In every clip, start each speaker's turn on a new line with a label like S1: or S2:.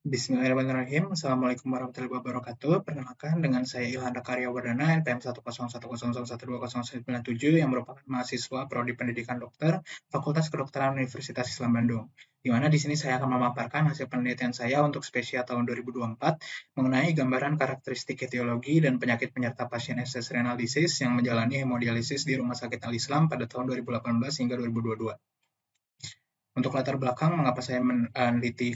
S1: Bismillahirrahmanirrahim. Assalamualaikum warahmatullahi wabarakatuh. Perkenalkan, dengan saya Ilham Karya Wardana, NPM 101001297 yang merupakan mahasiswa Prodi Pendidikan Dokter, Fakultas Kedokteran Universitas Islam Bandung. Di mana di sini saya akan memaparkan hasil penelitian saya untuk spesial tahun 2024 mengenai gambaran karakteristik etiologi dan penyakit penyerta pasien SS renal disease yang menjalani hemodialisis di Rumah Sakit Al-Islam pada tahun 2018 hingga 2022. Untuk latar belakang mengapa saya meneliti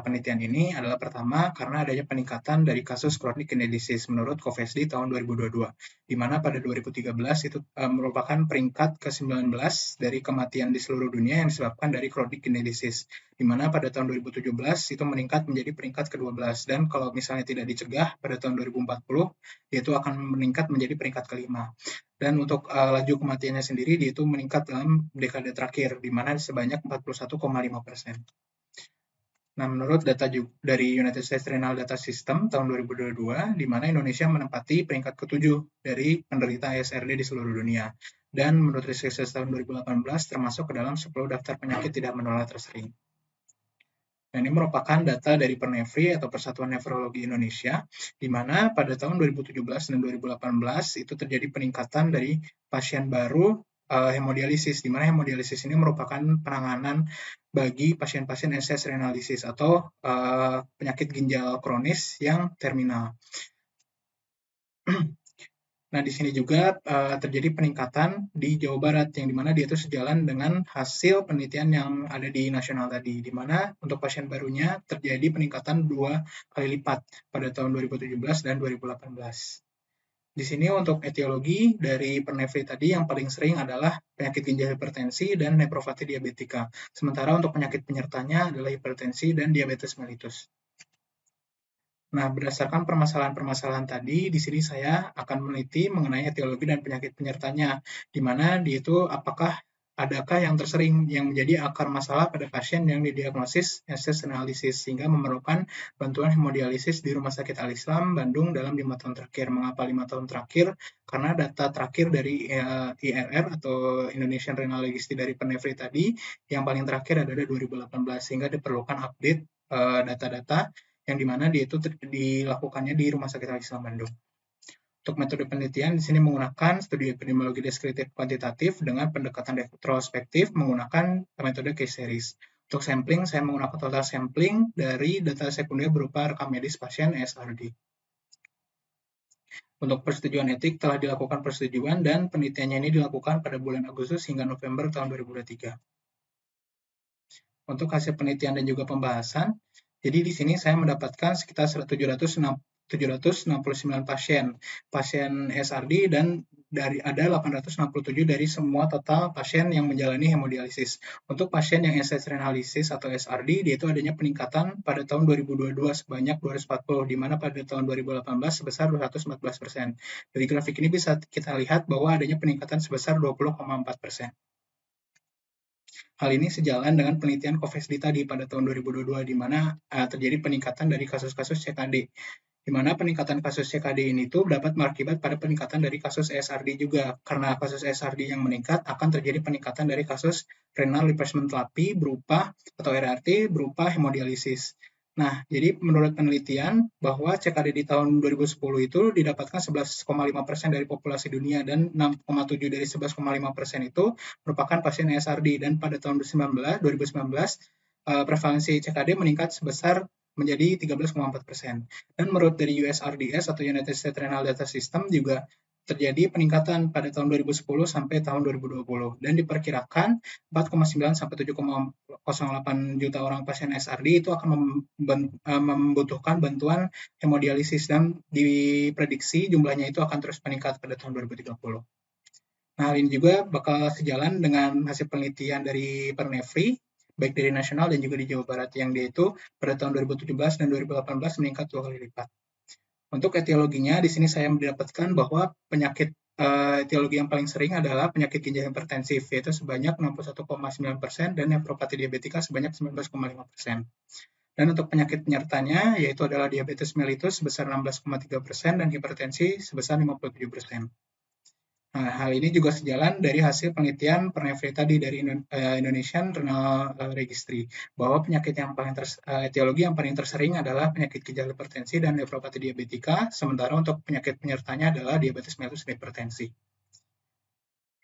S1: penelitian ini adalah pertama karena adanya peningkatan dari kasus chronic kidney disease menurut COFESD tahun 2022, di mana pada 2013 itu merupakan peringkat ke-19 dari kematian di seluruh dunia yang disebabkan dari chronic kidney disease, di mana pada tahun 2017 itu meningkat menjadi peringkat ke-12, dan kalau misalnya tidak dicegah pada tahun 2040, yaitu akan meningkat menjadi peringkat ke-5. Dan untuk laju kematiannya sendiri, dia itu meningkat dalam dekade terakhir, di mana sebanyak 41,5%. Nah, menurut data dari United States Renal Data System tahun 2022, di mana Indonesia menempati peringkat ke-7 dari penderita ESRD di seluruh dunia. Dan menurut riset tahun 2018, termasuk ke dalam 10 daftar penyakit tidak menular tersering. Nah, ini merupakan data dari Pernefri atau Persatuan Nefrologi Indonesia, di mana pada tahun 2017 dan 2018 itu terjadi peningkatan dari pasien baru hemodialisis, di mana hemodialisis ini merupakan penanganan bagi pasien-pasien SS renal disease atau penyakit ginjal kronis yang terminal. Nah, di sini juga terjadi peningkatan di Jawa Barat, yang dimana dia itu sejalan dengan hasil penelitian yang ada di nasional tadi, di mana untuk pasien barunya terjadi peningkatan 2 kali lipat pada tahun 2017 dan 2018. Di sini untuk etiologi dari Pernefri tadi yang paling sering adalah penyakit ginjal hipertensi dan nefropati diabetika, sementara untuk penyakit penyertanya adalah hipertensi dan diabetes mellitus. Nah, berdasarkan permasalahan-permasalahan tadi, di sini saya akan meneliti mengenai etiologi dan penyakit penyertanya, di mana di itu adakah yang tersering yang menjadi akar masalah pada pasien yang didiagnosis SS renal disease sehingga memerlukan bantuan hemodialisis di Rumah Sakit Al-Islam Bandung dalam 5 tahun terakhir. Mengapa 5 tahun terakhir? Karena data terakhir dari IRR atau Indonesian Renal Registry dari Pernefri tadi yang paling terakhir adalah 2018, sehingga diperlukan update data-data yang dimana dia itu dilakukannya di Rumah Sakit Al-Islam Bandung. Untuk metode penelitian di sini menggunakan studi epidemiologi deskriptif kuantitatif dengan pendekatan retrospektif menggunakan metode case series. Untuk sampling, saya menggunakan total sampling dari data sekunder berupa rekam medis pasien ESRD. Untuk persetujuan etik telah dilakukan persetujuan dan penelitiannya ini dilakukan pada bulan Agustus hingga November tahun 2023. Untuk hasil penelitian dan juga pembahasan, jadi di sini saya mendapatkan sekitar 769 pasien SRD, dan ada 867 dari semua total pasien yang menjalani hemodialisis. Untuk pasien yang SS renal disease atau SRD, dia itu adanya peningkatan pada tahun 2022 sebanyak 240, di mana pada tahun 2018 sebesar 214%. Dari grafik ini bisa kita lihat bahwa adanya peningkatan sebesar 20,4%. Hal ini sejalan dengan penelitian COFESD tadi pada tahun 2022, di mana terjadi peningkatan dari kasus-kasus CKD, di mana peningkatan kasus CKD ini tuh dapat berakibat pada peningkatan dari kasus ESRD juga. Karena kasus ESRD yang meningkat, akan terjadi peningkatan dari kasus renal replacement therapy berupa atau RRT berupa hemodialisis. Nah, jadi menurut penelitian bahwa CKD di tahun 2010 itu didapatkan 11,5% dari populasi dunia, dan 6,7 dari 11,5% itu merupakan pasien ESRD, dan pada tahun 2019 prevalensi CKD meningkat sebesar menjadi 13,4%. Dan menurut dari USRDS atau United States Renal Data System juga terjadi peningkatan pada tahun 2010 sampai tahun 2020, dan diperkirakan 4,9 sampai 7,08 juta orang pasien SRD itu akan membutuhkan bantuan hemodialisis, dan diprediksi jumlahnya itu akan terus meningkat pada tahun 2030. Nah, hal ini juga bakal sejalan dengan hasil penelitian dari Pernefri, baik dari nasional dan juga di Jawa Barat, yang dia itu pada tahun 2017 dan 2018 meningkat 2 kali lipat. Untuk etiologinya, di sini saya mendapatkan bahwa penyakit etiologi yang paling sering adalah penyakit ginjal hipertensif, yaitu sebanyak 61,9%, dan nefropati diabetika sebanyak 19,5%. Dan untuk penyakit penyertanya, yaitu adalah diabetes mellitus sebesar 16,3%, dan hipertensi sebesar 57%. Nah, hal ini juga sejalan dari hasil penelitian Pernevri tadi dari Indonesian Renal Registry, bahwa penyakit yang paling etiologi yang paling tersering adalah penyakit ginjal hipertensi dan nefropati diabetika, sementara untuk penyakit penyertanya adalah diabetes mellitus dan hipertensi.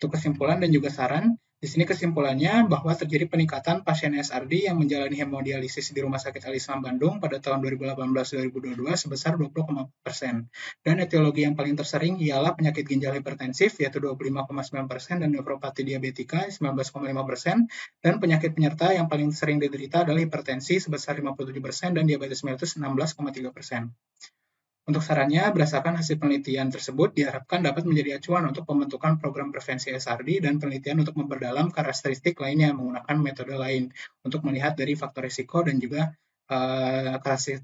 S1: Untuk kesimpulan dan juga saran, di sini kesimpulannya bahwa terjadi peningkatan pasien SRD yang menjalani hemodialisis di Rumah Sakit Al Islam Bandung pada tahun 2018-2022 sebesar 20,4%. Dan etiologi yang paling tersering ialah penyakit ginjal hipertensif yaitu 25,9% dan nefropati diabetika 19,5%, dan penyakit penyerta yang paling sering diderita adalah hipertensi sebesar 57% dan diabetes mellitus 16,3%. Untuk sarannya, berdasarkan hasil penelitian tersebut, diharapkan dapat menjadi acuan untuk pembentukan program prevensi SRD dan penelitian untuk memperdalam karakteristik lainnya menggunakan metode lain untuk melihat dari faktor risiko dan juga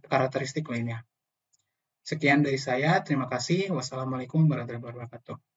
S1: karakteristik lainnya. Sekian dari saya, terima kasih. Wassalamualaikum warahmatullahi wabarakatuh.